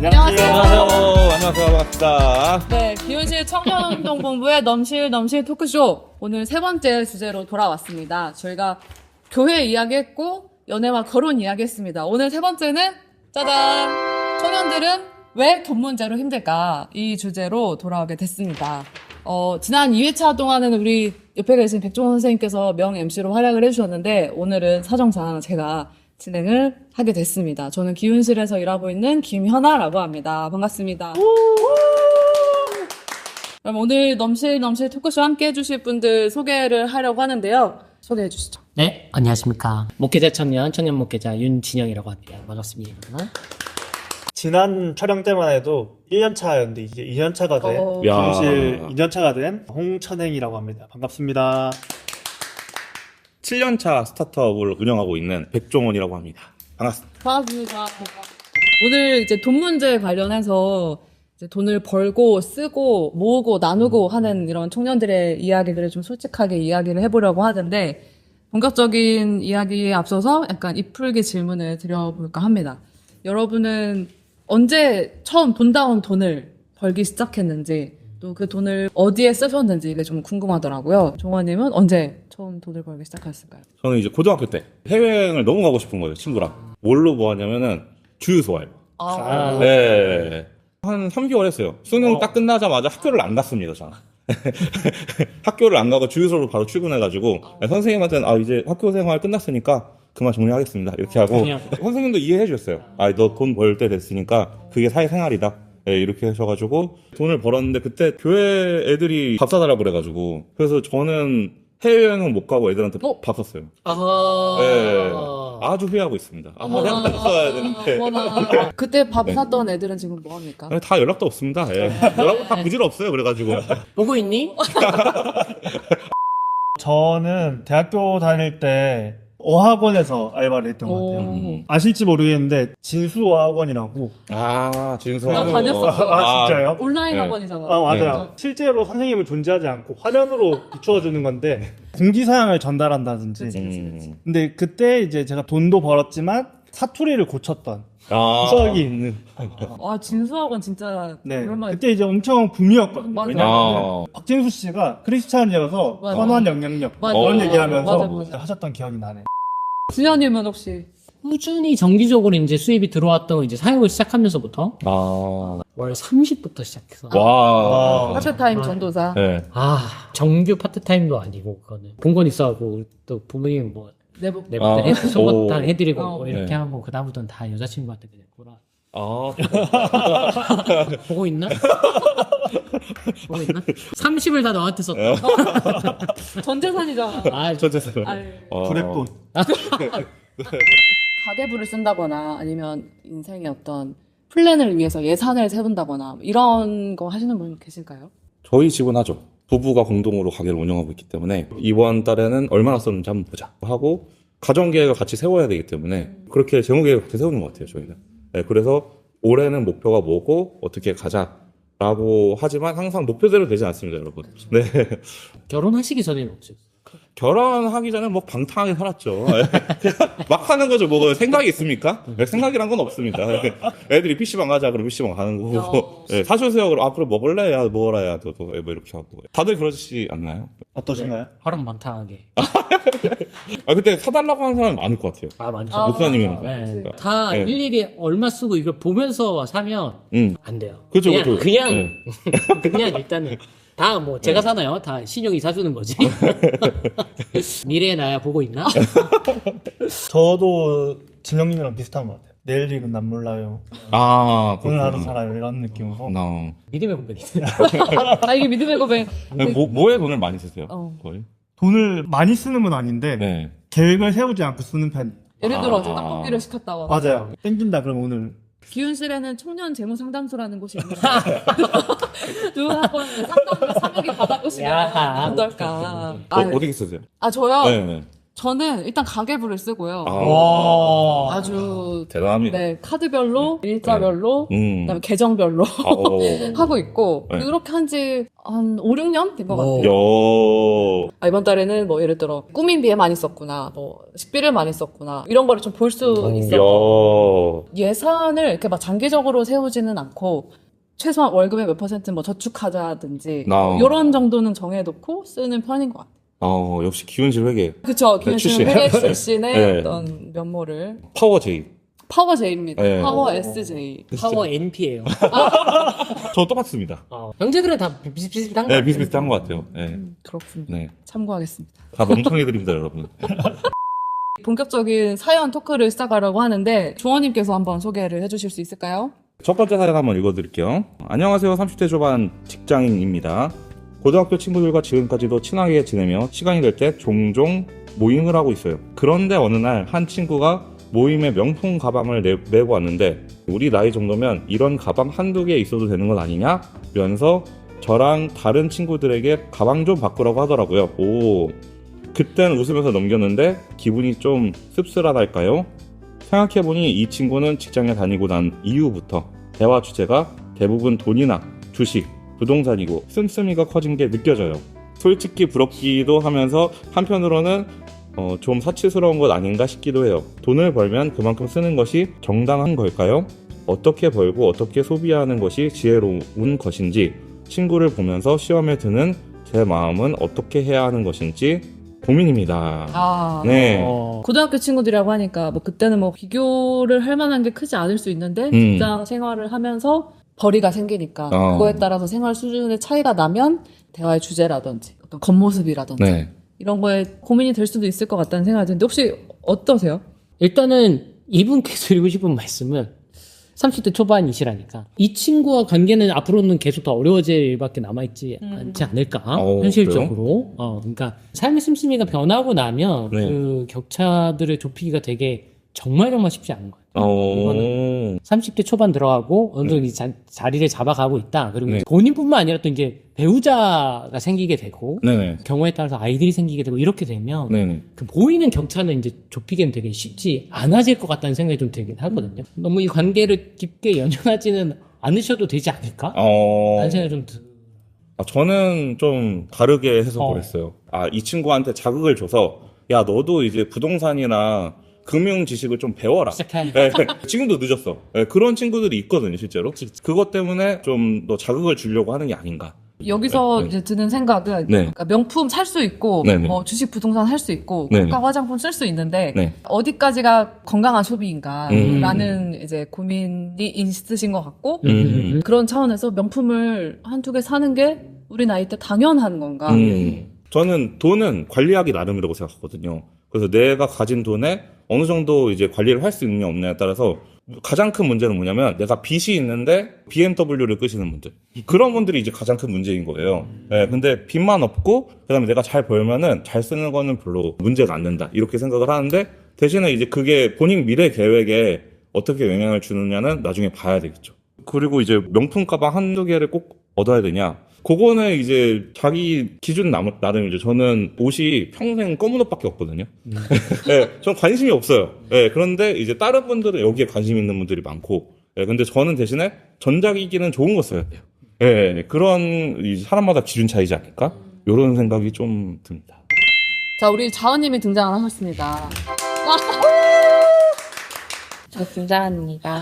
안녕하세요. 안녕하세요. 반갑습니다. 네, 기훈실 청년운동본부의 넘실 토크쇼. 오늘 세 번째 주제로 돌아왔습니다. 저희가 교회 이야기했고 연애와 결혼 이야기했습니다. 오늘 세 번째는 짜잔! 청년들은 왜 돈 문제로 힘들까? 이 주제로 돌아오게 됐습니다. 지난 2회차 동안은 우리 옆에 계신 백종원 선생님께서 명 MC로 활약을 해주셨는데 오늘은 사정상 제가 진행을 하게 됐습니다. 저는 기훈실에서 일하고 있는 김현아라고 합니다. 반갑습니다. 그럼 오늘 넘실 토크쇼 함께 해주실 분들 소개를 하려고 하는데요. 소개해 주시죠. 네, 안녕하십니까. 목회자 청년 목회자 윤진영이라고 합니다. 반갑습니다. 지난 촬영 때만 해도 1년차였는데 이제 2년차가 된 야. 기훈실 2년차가 된 홍천행이라고 합니다. 반갑습니다. 7년차 스타트업을 운영하고 있는 백종원이라고 합니다. 반갑습니다. 반갑습니다. 오늘 이제 돈 문제 관련해서 이제 돈을 벌고 쓰고 모으고 나누고 하는 이런 청년들의 이야기들을 좀 솔직하게 이야기를 해보려고 하는데 본격적인 이야기에 앞서서 약간 입풀기 질문을 드려볼까 합니다. 여러분은 언제 처음 돈다운 돈을 벌기 시작했는지 또 그 돈을 어디에 쓰셨는지 이게 좀 궁금하더라고요. 종원님은 언제 처음 돈을 벌기 시작하셨을까요? 저는 이제 고등학교 때 해외여행을 너무 가고 싶은 거예요, 친구랑. 뭘로 뭐 하냐면은 주유소 알바. 네. 한 3개월 했어요. 수능 딱 끝나자마자 학교를 안 갔습니다, 저는. 학교를 안 가고 주유소로 바로 출근해가지고 선생님한테는 이제 학교 생활 끝났으니까 그만 정리하겠습니다. 이렇게 하고 선생님도 이해해 주셨어요. 너 돈 벌 때 됐으니까 그게 사회생활이다. 네, 이렇게 하셔가지고 돈을 벌었는데 그때 교회 애들이 밥 사달라고 그래가지고 그래서 저는 해외여행은 못 가고 애들한테 밥 샀어요. 네, 아주 후회하고 있습니다. 내가 밥 사야 되는데. 그때 밥 샀던 애들은 지금 뭐 합니까? 다 연락도 없습니다. 연락도 다 부질없어요. 그래가지고. 보고 있니? 저는 대학교 다닐 때 어학원에서 알바를 했던 것 같아요. 아실지 모르겠는데 진수어학원이라고. 진수. 나 다녔어. 진짜요? 온라인 네. 학원이잖아. 맞아요. 실제로 선생님을 존재하지 않고 화면으로 비추어주는 건데 공지사항을 전달한다든지. 근데 그때 이제 제가 돈도 벌었지만 사투리를 고쳤던 추억이 있는. 진수학원 진짜 네. 오랜만에. 그때 이제 엄청 붐이었거든요. 맞아. 왜냐면 박진수 씨가 크리스찬이어서 맞아. 선한 영향력 맞아. 그런 맞아. 얘기하면서 맞아. 하셨던 기억이 나네. 진현님은 혹시? 꾸준히 정기적으로 이제 수입이 들어왔던 거 이제 사역을 시작하면서부터 월 30부터 시작해서 와. 파트타임 전도사. 네. 정규 파트타임도 아니고 그거는 본건 있어갖고 또 부모님 뭐 내부. 소문 다 해드리고 뭐 이렇게 네. 하고 그다음부터는 다 여자친구한테 그냥 보라. 보고 있나? 보고 있나? 30을 다 너한테 썼다. 전 재산이잖아. 전체에서. 구랩돈. 가계부를 쓴다거나 아니면 인생의 어떤 플랜을 위해서 예산을 세운다거나 이런 거 하시는 분 계실까요? 저희 집은 하죠. 부부가 공동으로 가게를 운영하고 있기 때문에 이번 달에는 얼마나 썼는지 한번 보자 하고 가정계획을 같이 세워야 되기 때문에 그렇게 재무계획을 같이 세우는 것 같아요, 저희는. 네, 그래서 올해는 목표가 뭐고 어떻게 가자라고 하지만 항상 목표대로 되지 않습니다, 여러분. 네. 결혼하시기 전에는 없어요. 결혼하기 전에 뭐 방탕하게 살았죠. 그냥 막 하는 거죠. 뭐 생각이 있습니까? 생각이란 건 없습니다. 애들이 PC방 가자 그러면 PC방 가는 거고. 사주세요 그럼 그럼 먹을래? 야 먹어라 야 너도 뭐 이렇게 하고. 다들 그러시지 않나요? 어떠신가요? 화랑 방탕하게. 그때 사달라고 하는 사람이 많을 것 같아요. 많죠. 목사님이랑. 네. 다 네. 일일이 얼마 쓰고 이걸 보면서 사면 안 돼요. 그죠, 그냥, 그죠. 그냥, 네. 그냥 일단은 다 뭐 제가 사나요? 다 신용이 사주는 거지. 미래의 나야 보고 있나? 저도 진영님이랑 비슷한 것 같아요. 내일 일은 난 몰라요. 오늘 하루 살아요. 이런 느낌으로. 믿음의 고백이. 이게 믿음의 고백. 뭐에 돈을 많이 쓰세요? 거의? 돈을 많이 쓰는 건 아닌데 네. 계획을 세우지 않고 쓰는 편. 예를 들어 떡볶이를 시켰다고. 맞아요. 땡긴다 그럼 오늘 기훈실에는 청년 재무 상담소라는 곳이 있는데 누구하건 상담을 300개 받아보시면 야. 어떨까. 어떻게 쓰세요? 저요? 네. 저는 일단 가계부를 쓰고요. 아주 대단합니다. 네, 카드별로, 일자별로, 그다음에 계정별로 하고 있고 네. 그렇게 한 지 한 5, 6년 된 것 같아요. 이번 달에는 뭐 예를 들어 꾸민비에 많이 썼구나, 뭐 식비를 많이 썼구나 이런 거를 좀 볼 수 있어요. 예산을 이렇게 막 장기적으로 세우지는 않고 최소한 월급의 몇 % 뭐 저축하자든지 이런 정도는 정해놓고 쓰는 편인 것 같아요. 역시 기운질 회계. 그쵸. 기운실 회계 출신의 네. 어떤 면모를. 파워 J. 파워 J입니다. 네. 파워 SJ. 파워 NP예요. 저 똑같습니다. 형제들은 다 비슷비슷한 거 네, 같아요. 비슷비슷한 것 같아요. 네. 그렇군요. 네. 참고하겠습니다. 다 멍청이들입니다, 여러분. 본격적인 사연 토크를 시작하려고 하는데 조원님께서 한번 소개를 해주실 수 있을까요? 첫 번째 사연 한번 읽어드릴게요. 안녕하세요. 30대 초반 직장인입니다. 고등학교 친구들과 지금까지도 친하게 지내며 시간이 될 때 종종 모임을 하고 있어요. 그런데 어느 날 한 친구가 모임에 명품 가방을 메고 왔는데 우리 나이 정도면 이런 가방 한두 개 있어도 되는 건 아니냐? 면서 저랑 다른 친구들에게 가방 좀 바꾸라고 하더라고요. 그땐 웃으면서 넘겼는데 기분이 좀 씁쓸하달까요? 생각해보니 이 친구는 직장에 다니고 난 이후부터 대화 주제가 대부분 돈이나 주식, 부동산이고 씀씀이가 커진 게 느껴져요. 솔직히 부럽기도 하면서 한편으로는 좀 사치스러운 것 아닌가 싶기도 해요. 돈을 벌면 그만큼 쓰는 것이 정당한 걸까요? 어떻게 벌고 어떻게 소비하는 것이 지혜로운 것인지 친구를 보면서 시험에 드는 제 마음은 어떻게 해야 하는 것인지 고민입니다. 네. 고등학교 친구들이라고 하니까 뭐 그때는 뭐 비교를 할 만한 게 크지 않을 수 있는데 직장 생활을 하면서 벌이가 생기니까 그거에 따라서 생활 수준의 차이가 나면 대화의 주제라든지 어떤 겉모습이라든지 네. 이런 거에 고민이 될 수도 있을 것 같다는 생각이 드는데 혹시 어떠세요? 일단은 이분께 드리고 싶은 말씀은 30대 초반이시라니까 이 친구와 관계는 앞으로는 계속 더 어려워질 일밖에 남아있지 않지 않을까 현실적으로. 그러니까 삶의 씀씀이가 변하고 나면 네. 그 격차들을 좁히기가 되게 정말 쉽지 않은 거예요. 이거는 30대 초반 들어가고 어느 정도 자리를 잡아가고 있다. 그리고 네. 본인뿐만 아니라 또 이제 배우자가 생기게 되고 네네. 경우에 따라서 아이들이 생기게 되고 이렇게 되면 네네. 그 보이는 격차는 이제 좁히기는 되게 쉽지 않아질 것 같다는 생각이 좀 들긴 하거든요. 너무 이 관계를 깊게 연연하지는 않으셔도 되지 않을까? 라는 생각이 좀 저는 좀 다르게 해서 그랬어요. 이 친구한테 자극을 줘서 야 너도 이제 부동산이나 금융 지식을 좀 배워라. 시작해. 네, 지금도 늦었어. 네, 그런 친구들이 있거든요, 실제로. 그것 때문에 좀 더 자극을 주려고 하는 게 아닌가. 여기서 네. 이제 드는 생각은 네. 그러니까 명품 살 수 있고 네네. 뭐 주식 부동산 할 수 있고 네네. 고가 화장품 쓸 수 있는데 네. 어디까지가 건강한 소비인가라는 이제 고민이 있으신 것 같고 그런 차원에서 명품을 한두 개 사는 게 우리 나이 때 당연한 건가? 저는 돈은 관리하기 나름이라고 생각하거든요. 그래서 내가 가진 돈에 어느 정도 이제 관리를 할 수 있느냐 없느냐에 따라서 가장 큰 문제는 뭐냐면 내가 빚이 있는데 BMW를 끄시는 분들. 그런 분들이 이제 가장 큰 문제인 거예요. 네, 근데 빚만 없고 그다음에 내가 잘 벌면은 잘 쓰는 거는 별로 문제가 안 된다. 이렇게 생각을 하는데 대신에 이제 그게 본인 미래 계획에 어떻게 영향을 주느냐는 나중에 봐야 되겠죠. 그리고 이제 명품 가방 한두 개를 꼭 얻어야 되냐? 그거는 이제 자기 기준 나름 이제 저는 옷이 평생 검은 옷밖에 없거든요. 네, 전 관심이 없어요. 네, 그런데 이제 다른 분들은 여기에 관심 있는 분들이 많고, 네, 근데 저는 대신에 전자기기는 좋은 거 써야 돼요. 네, 그런 사람마다 기준 차이지 않을까? 이런 생각이 좀 듭니다. 자, 우리 자은님이 등장을 하셨습니다. 저 김자은입니다.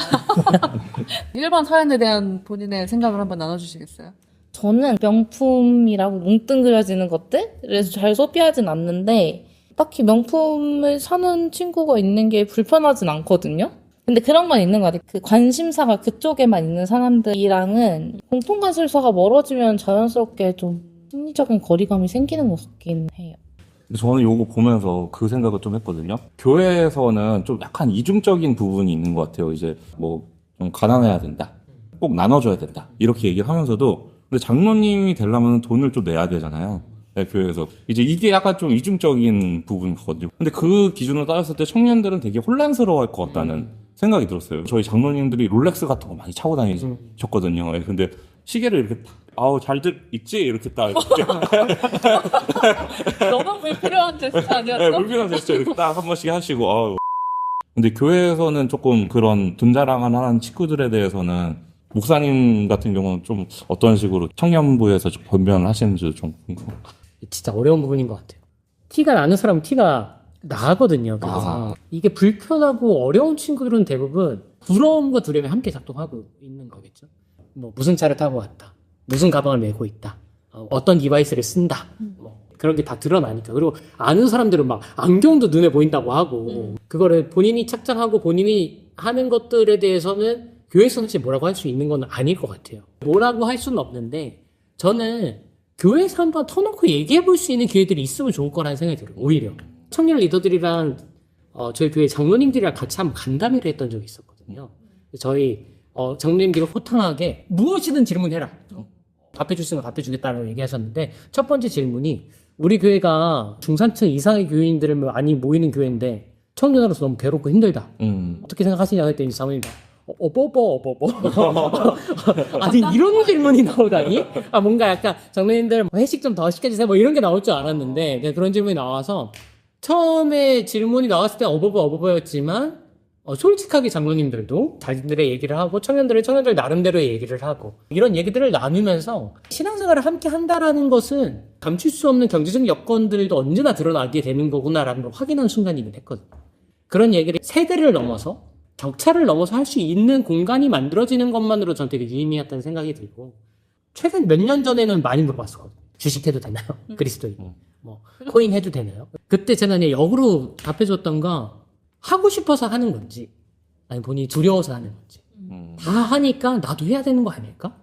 1번 사연에 대한 본인의 생각을 한번 나눠주시겠어요? 저는 명품이라고 뭉뚱그려지는 것들을 잘 소비하진 않는데 딱히 명품을 사는 친구가 있는 게 불편하진 않거든요. 근데 그런 건 있는 것 같아요. 그 관심사가 그쪽에만 있는 사람들이랑은 공통관심사가 멀어지면 자연스럽게 좀 심리적인 거리감이 생기는 것 같긴 해요. 저는 요거 보면서 그 생각을 좀 했거든요. 교회에서는 좀 약간 이중적인 부분이 있는 것 같아요. 이제 뭐 좀 가난해야 된다. 꼭 나눠줘야 된다. 이렇게 얘기를 하면서도 근데 장로님이 되려면 돈을 좀 내야 되잖아요. 네, 교회에서. 이제 이게 약간 좀 이중적인 부분이거든요. 근데 그 기준으로 따졌을 때 청년들은 되게 혼란스러워 할 것 같다는 생각이 들었어요. 저희 장로님들이 롤렉스 같은 거 많이 차고 다니셨거든요. 네, 근데 시계를 이렇게 잘들 있지? 이렇게 딱. 너무 불필요한 제스처 아니었어? 네, 불필요한 제스처 이렇게 딱 한 번씩 하시고, 근데 교회에서는 조금 그런 돈 자랑을 하는 친구들에 대해서는 목사님 같은 경우는 좀 어떤 식으로 청년부에서 좀 변변을 하시는지 좀 궁금해요. 진짜 어려운 부분인 것 같아요. 티가 나는 사람은 티가 나거든요. 그래서 이게 불편하고 어려운 친구들은 대부분 부러움과 두려움이 함께 작동하고 있는 거겠죠. 뭐 무슨 차를 타고 왔다, 무슨 가방을 메고 있다, 어떤 디바이스를 쓴다, 뭐 그런 게 다 드러나니까. 그리고 아는 사람들은 막 안경도 눈에 보인다고 하고 그거를 본인이 착장하고 본인이 하는 것들에 대해서는 교회에서 사실 뭐라고 할 수 있는 건 아닐 것 같아요. 뭐라고 할 수는 없는데 저는 교회에서 한번 터놓고 얘기해 볼 수 있는 기회들이 있으면 좋을 거라는 생각이 들어요. 오히려 청년 리더들이랑 저희 교회 장로님들이랑 같이 한번 간담회를 했던 적이 있었거든요. 저희 장로님들이 호탕하게 무엇이든 질문해라, 답해 줄 수 있는 거 답해 주겠다라고 얘기하셨는데, 첫 번째 질문이 우리 교회가 중산층 이상의 교인들을 많이 모이는 교회인데 청년으로서 너무 괴롭고 힘들다, 어떻게 생각하시냐 했더니 장로님 아니 이런 질문이 나오다니? 뭔가 약간 장로님들 회식 좀 더 시켜주세요 뭐 이런 게 나올 줄 알았는데, 그런 질문이 나와서 처음에 질문이 나왔을 때 어버버였지만 솔직하게 장로님들도 자신들의 얘기를 하고 청년들 나름대로의 얘기를 하고 이런 얘기들을 나누면서 신앙생활을 함께 한다라는 것은 감출 수 없는 경제적 여건들도 언제나 드러나게 되는 거구나라는 걸 확인한 순간이긴 했거든요. 그런 얘기를 세대를 넘어서 격차를 넘어서 할 수 있는 공간이 만들어지는 것만으로 전 되게 유의미했다는 생각이 들고, 최근 몇 년 전에는 많이 물어봤었거든요. 주식해도 되나요? 그리스도인. 뭐 코인 해도 되나요? 그때 제가 그냥 역으로 답해줬던 거, 하고 싶어서 하는 건지 아니 본인이 두려워서 하는 건지, 다 하니까 나도 해야 되는 거 아닐까?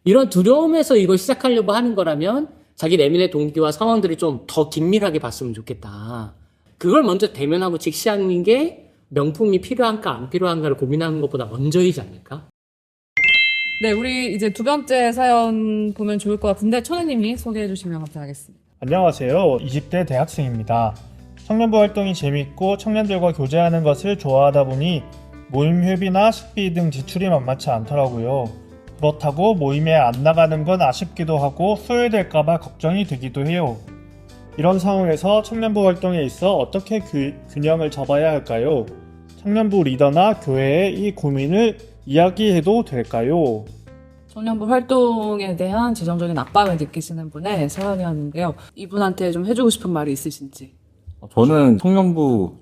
이런 두려움에서 이걸 시작하려고 하는 거라면 자기 내면의 동기와 상황들을 좀 더 긴밀하게 봤으면 좋겠다. 그걸 먼저 대면하고 직시하는 게 명품이 필요한가 안 필요한가를 고민하는 것보다 먼저이지 않을까? 네, 우리 이제 두 번째 사연 보면 좋을 것 같은데 천혜님이 소개해 주시면 감사하겠습니다. 안녕하세요. 20대 대학생입니다. 청년부 활동이 재밌고 청년들과 교제하는 것을 좋아하다 보니 모임 회비나 식비 등 지출이 만만치 않더라고요. 그렇다고 모임에 안 나가는 건 아쉽기도 하고 소외될까봐 걱정이 되기도 해요. 이런 상황에서 청년부 활동에 있어 어떻게 균형을 잡아야 할까요? 청년부 리더나 교회에 이 고민을 이야기해도 될까요? 청년부 활동에 대한 재정적인 압박을 느끼시는 분의 사연이었는데요. 이분한테 좀 해주고 싶은 말이 있으신지. 저는 청년부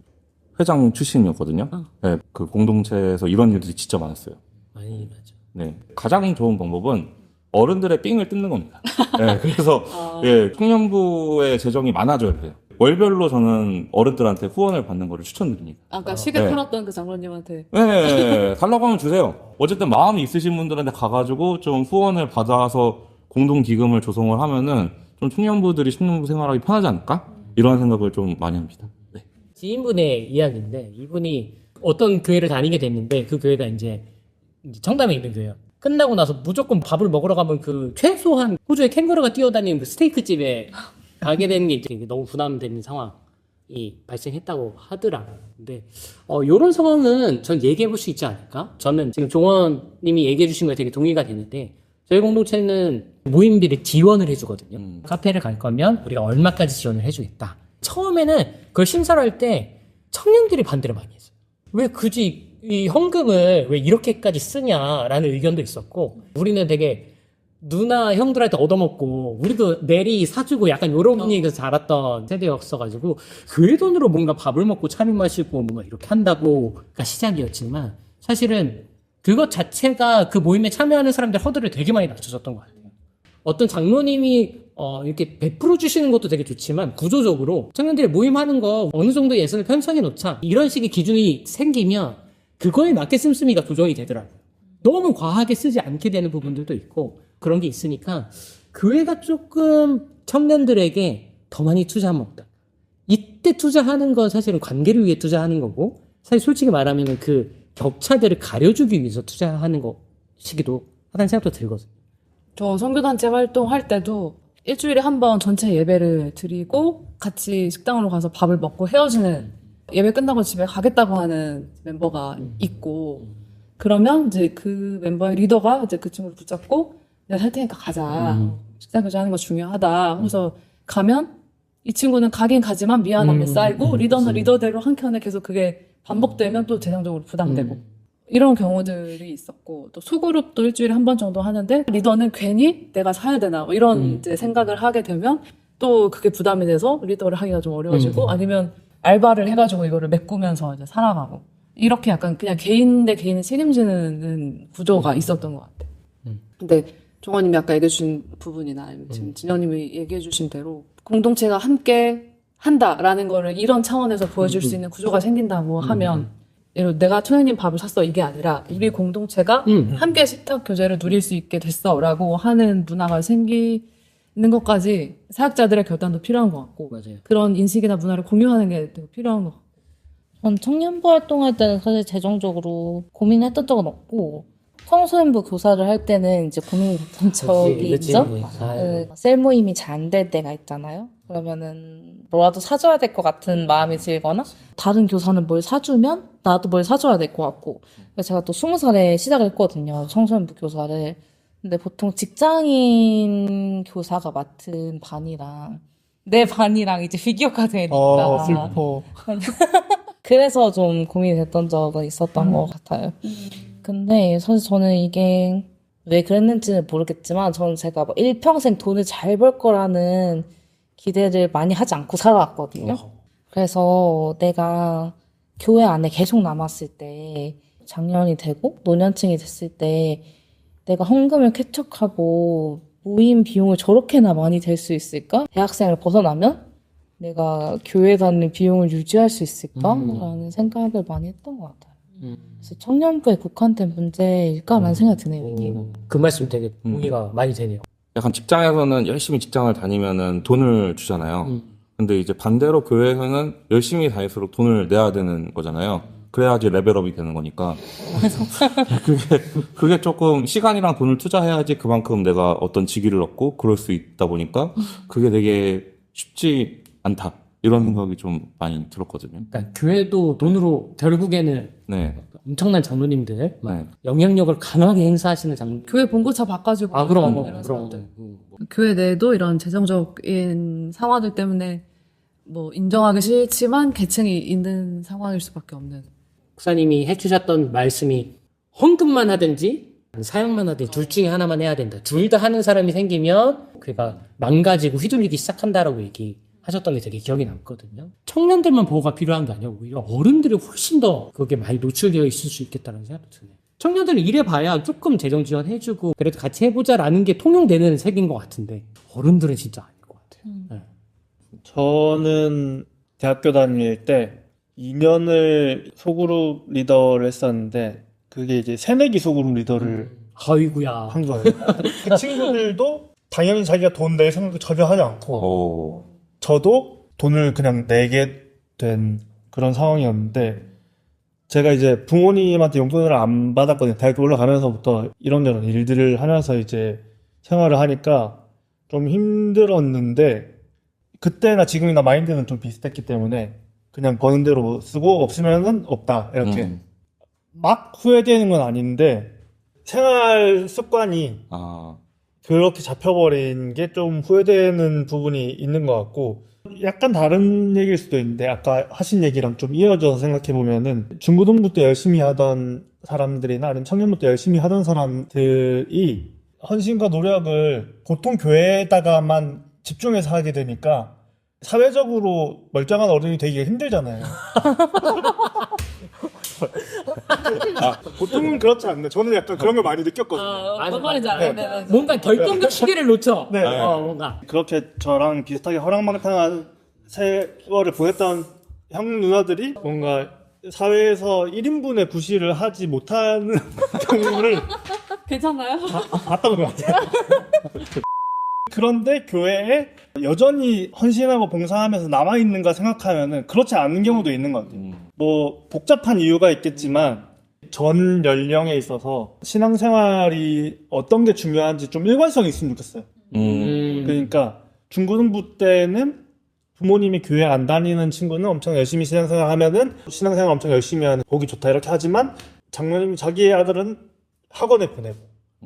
회장 출신이었거든요. 네, 그 공동체에서 이런 일들이 진짜 많았어요. 많이 맞아. 네, 가장 좋은 방법은 어른들의 삥을 뜯는 겁니다. 네, 그래서 예, 청년부의 재정이 많아져야 돼요. 월별로 저는 어른들한테 후원을 받는 거를 추천드립니다. 아까 시계 팔았던 그 장로님한테. 네, 달라고 하면 주세요. 어쨌든 마음이 있으신 분들한테 가가지고 좀 후원을 받아서 공동기금을 조성을 하면은 좀 청년부들이 청년부 생활하기 편하지 않을까? 이런 생각을 좀 많이 합니다. 네. 지인분의 이야기인데, 이분이 어떤 교회를 다니게 됐는데 그 교회가 이제 청담에 있는 교회예요. 끝나고 나서 무조건 밥을 먹으러 가면 그 최소한 호주에 캥거루가 뛰어다니는 그 스테이크 집에 가게 되는 게 이제 너무 부담되는 상황이 발생했다고 하더라고요. 근데 이런 상황은 전 얘기해 볼 수 있지 않을까? 저는 지금 종원님이 얘기해 주신 거에 되게 동의가 되는데, 저희 공동체는 모임비를 지원을 해주거든요. 카페를 갈 거면 우리가 얼마까지 지원을 해주겠다. 처음에는 그걸 심사를 할 때 청년들이 반대를 많이 했어요. 왜 굳이 이 헌금을 왜 이렇게까지 쓰냐라는 의견도 있었고, 우리는 되게 누나 형들한테 얻어먹고 우리도 내리 사주고 약간 이런 분위기에서 자랐던 세대였어가지고 그 돈으로 뭔가 밥을 먹고 차를 마시고 뭔가 이렇게 한다고가 시작이었지만, 사실은 그것 자체가 그 모임에 참여하는 사람들 허들을 되게 많이 낮춰줬던 것 같아요. 어떤 장로님이 이렇게 베풀어 주시는 것도 되게 좋지만, 구조적으로 청년들이 모임하는 거 어느 정도 예산을 편성해 놓자, 이런 식의 기준이 생기면 그거에 맞게 씀씀이가 조정이 되더라고요. 너무 과하게 쓰지 않게 되는 부분들도 있고 그런 게 있으니까 교회가 조금 청년들에게 더 많이 투자하면 어떨까? 이때 투자하는 건 사실은 관계를 위해 투자하는 거고, 사실 솔직히 말하면 그 격차들을 가려주기 위해서 투자하는 것이기도 하다는 생각도 들거든요. 저 선교단체 활동할 때도 일주일에 한 번 전체 예배를 드리고 같이 식당으로 가서 밥을 먹고 헤어지는, 예배 끝나고 집에 가겠다고 하는 멤버가 있고, 그러면 이제 그 멤버의 리더가 이제 그 친구를 붙잡고 내가 할 테니까 가자. 식당 교제하는 거 중요하다. 그래서 가면 이 친구는 가긴 가지만 미안함이 쌓이고, 리더는 리더대로 한켠에 계속 그게 반복되면 또 재정적으로 부담되고. 이런 경우들이 있었고, 또 소그룹도 일주일에 한 번 정도 하는데 리더는 괜히 내가 사야 되나 이런 이제 생각을 하게 되면 또 그게 부담이 돼서 리더를 하기가 좀 어려워지고, 아니면 알바를 해가지고 이거를 메꾸면서 이제 살아가고 이렇게 약간 그냥 개인 대 개인을 책임지는 구조가 있었던 것 같아요. 근데 종원님이 아까 얘기해주신 부분이나 아니면 지금 진영님이 얘기해주신 대로 공동체가 함께 한다라는 거를 이런 차원에서 보여줄 수 있는 구조가 생긴다고 하면 예를 들어 내가 초연님 밥을 샀어 이게 아니라 우리 공동체가 함께 식탁 교제를 누릴 수 있게 됐어라고 하는 문화가 생기는 것까지 사역자들의 결단도 필요한 것 같고 맞아요. 그런 인식이나 문화를 공유하는 게 되게 필요한 것 같고 전 청년부 활동할 때는 사실 재정적으로 고민했던 적은 없고 청소년부 교사를 할 때는 이제 고민했던 적이 있죠. 셀 모임이 잘 안 될 때가 있잖아요. 그러면은 뭐라도 사줘야 될 것 같은 마음이 들거나 다른 교사는 뭘 사주면 나도 뭘 사줘야 될 것 같고 그래서 제가 또 20살에 시작을 했거든요. 청소년부 교사를. 근데 보통 직장인 교사가 맡은 반이랑 내 반이랑 이제 비교가 되니까 슬퍼. 그래서 좀 고민이 됐던 적은 있었던 것 같아요. 근데 사실 저는 이게 왜 그랬는지는 모르겠지만 저는 제가 뭐 일평생 돈을 잘 벌 거라는 기대를 많이 하지 않고 살아왔거든요. 그래서 내가 교회 안에 계속 남았을 때 작년이 되고 노년층이 됐을 때 내가 헌금을 쾌척하고 모임 비용을 저렇게나 많이 될 수 있을까? 대학생을 벗어나면 내가 교회 다니는 비용을 유지할 수 있을까라는 생각을 많이 했던 것 같아요. 그래서 청년부에 국한된 문제일까라는 생각이 드네요. 이게. 그 말씀 되게 동의가 많이 되네요. 약간 직장에서는 열심히 직장을 다니면은 돈을 주잖아요. 근데 이제 반대로 교회에서는 열심히 다닐수록 돈을 내야 되는 거잖아요. 그래야지 레벨업이 되는 거니까. 그게 조금 시간이랑 돈을 투자해야지 그만큼 내가 어떤 직위를 얻고 그럴 수 있다 보니까 그게 되게 쉽지 않다. 이런 생각이 좀 많이 들었거든요. 그러니까 교회도 돈으로 결국에는 네. 엄청난 장로님들 막 네. 영향력을 강하게 행사하시는 장로. 교회 본고차 바꿔주고 이런 사람들. 교회 내에도 이런 재정적인 상황들 때문에 뭐 인정하기 싫지만 계층이 있는 상황일 수밖에 없는. 목사님이 해주셨던 말씀이 헌금만 하든지 사역만 하든지 둘 중에 하나만 해야 된다. 둘 다 하는 사람이 생기면 그가 망가지고 휘둘리기 시작한다라고 얘기하셨던 게 되게 기억이 남거든요. 청년들만 보호가 필요한 게 아니라 오히려 어른들이 훨씬 더 그게 많이 노출되어 있을 수 있겠다는 생각도 드네요. 청년들은 이래봐야 조금 재정 지원해주고 그래도 같이 해보자라는 게 통용되는 색인 것 같은데 어른들은 진짜 아닐 것 같아요. 네. 저는 대학교 다닐 때 2년을 소그룹 리더를 했었는데 그게 이제 새내기 소그룹 리더를 아이구야. 한 거예요. 그 친구들도 당연히 자기가 돈 낼 생각도 전혀 하지 않고 저도 돈을 그냥 내게 된 그런 상황이었는데 제가 이제 부모님한테 용돈을 안 받았거든요. 대학교 올라가면서부터 이런저런 일들을 하면서 이제 생활을 하니까 좀 힘들었는데 그때나 지금이나 마인드는 좀 비슷했기 때문에 그냥 버는 대로 쓰고 없으면은 없다 이렇게 막 후회되는 건 아닌데 생활 습관이 그렇게 잡혀버린 게 좀 후회되는 부분이 있는 것 같고 약간 다른 얘기일 수도 있는데 아까 하신 얘기랑 좀 이어져서 생각해보면은 중고등부 때 열심히 하던 사람들이나 아니면 청년부 때 열심히 하던 사람들이 헌신과 노력을 보통 교회에다가만 집중해서 하게 되니까 사회적으로 멀쩡한 어른이 되기가 힘들잖아요. 보통은 그렇지 않네. 저는 약간 그런 걸 많이 느꼈거든요. 어떤 말인지 알아요. 뭔가 결정적 시기를 놓쳐. 네. 뭔가. 그렇게 저랑 비슷하게 허랑방탕한 세월을 보냈던 형 누나들이 뭔가 사회에서 1인분의 구실을 하지 못하는 경우를 괜찮나요? 봤던 것 같아요. 그런데 교회에 여전히 헌신하고 봉사하면서 남아있는가 생각하면은 그렇지 않은 경우도 있는 것 같아요. 뭐 복잡한 이유가 있겠지만 전 연령에 있어서 신앙생활이 어떤 게 중요한지 좀 일관성이 있으면 좋겠어요. 그러니까 중고등부 때는 부모님이 교회 안 다니는 친구는 엄청 열심히 신앙생활 하면은 신앙생활 엄청 열심히 하는 보기 좋다 이렇게 하지만 장로님이 자기의 아들은 학원에 보내고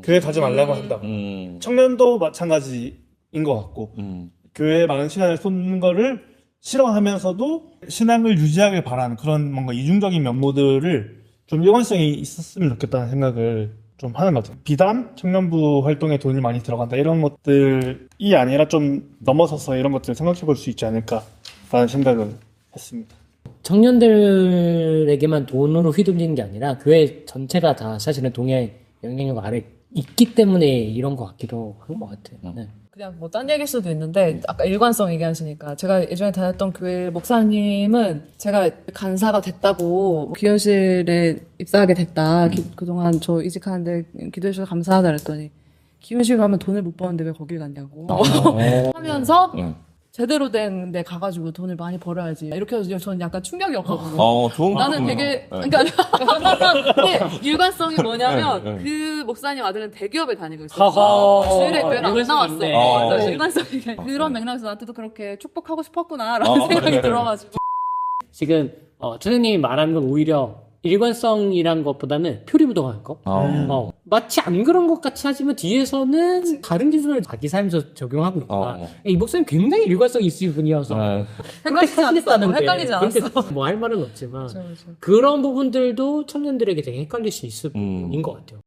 교회 가지 말라고 한다. 청년도 마찬가지인 것 같고 교회에 많은 시간을 쏟는 거를 싫어하면서도 신앙을 유지하길 바라는 그런 뭔가 이중적인 면모들을 좀 일관성이 있었으면 좋겠다는 생각을 좀 하는 것 같아요. 비단 청년부 활동에 돈이 많이 들어간다 이런 것들이 아니라 좀 넘어서서 이런 것들을 생각해 볼 수 있지 않을까라는 생각을 했습니다. 청년들에게만 돈으로 휘둘리는 게 아니라 교회 전체가 다 사실은 동의 영향력 아래 있기 때문에 이런 것 같기도 한 것 같아요. 네. 그냥 뭐 딴 얘기일 수도 있는데 아까 일관성 얘기하시니까 제가 예전에 다녔던 교회 목사님은 제가 간사가 됐다고 기현실에 입사하게 됐다. 그동안 저 이직하는데 기도해 주셔서 감사하다 그랬더니 기현실 가면 돈을 못 버는데 왜 거길 갔냐고 하면서 제대로 된 데 가가지고 돈을 많이 벌어야지 이렇게 해서 저는 약간 충격이었거든요. 좋은 나는 되게 그러니까 근데 일관성이 뭐냐면 그 목사님 아들은 대기업에 다니고 있어요. 주일에 교회를 안 나왔어요. 일관성이 그런 맥락에서 나한테도 그렇게 축복하고 싶었구나라는 생각이 들어가지고 지금 선생님이 말하는 건 오히려 일관성이란 것보다는 표리부동한 거. 마치 안 그런 것 같이 하지만 뒤에서는 다른 기준을 자기 삶에서 적용하고 있다. 이 목사님 굉장히 일관성이 있으신 분이어서 헷갈리지 않았어. 헷갈리지 않았어. 뭐 할 말은 없지만 그렇죠. 그런 부분들도 청년들에게 되게 헷갈릴 수 있을 부분인 것 같아요.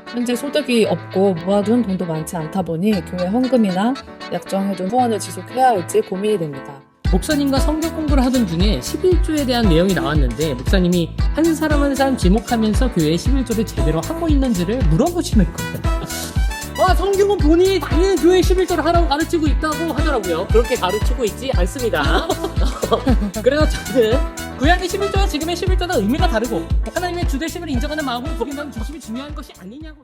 현재 소득이 없고 모아둔 돈도 많지 않다 보니 교회 헌금이나 약정해둔 후원을 지속해야 할지 고민이 됩니다. 목사님과 성경 공부를 하던 중에 11조에 대한 내용이 나왔는데 목사님이 한 사람 한 사람 지목하면서 교회에 11조를 제대로 하고 있는지를 물어보시는 거예요. 성경은 본인이 당연히 교회에 11조를 하라고 가르치고 있다고 하더라고요. 그렇게 가르치고 있지 않습니다. 그래서 저는 구약의 11조와 지금의 11조는 의미가 다르고 하나님의 주되심을 인정하는 마음으로 거기는 중심이 중요한 것이 아니냐고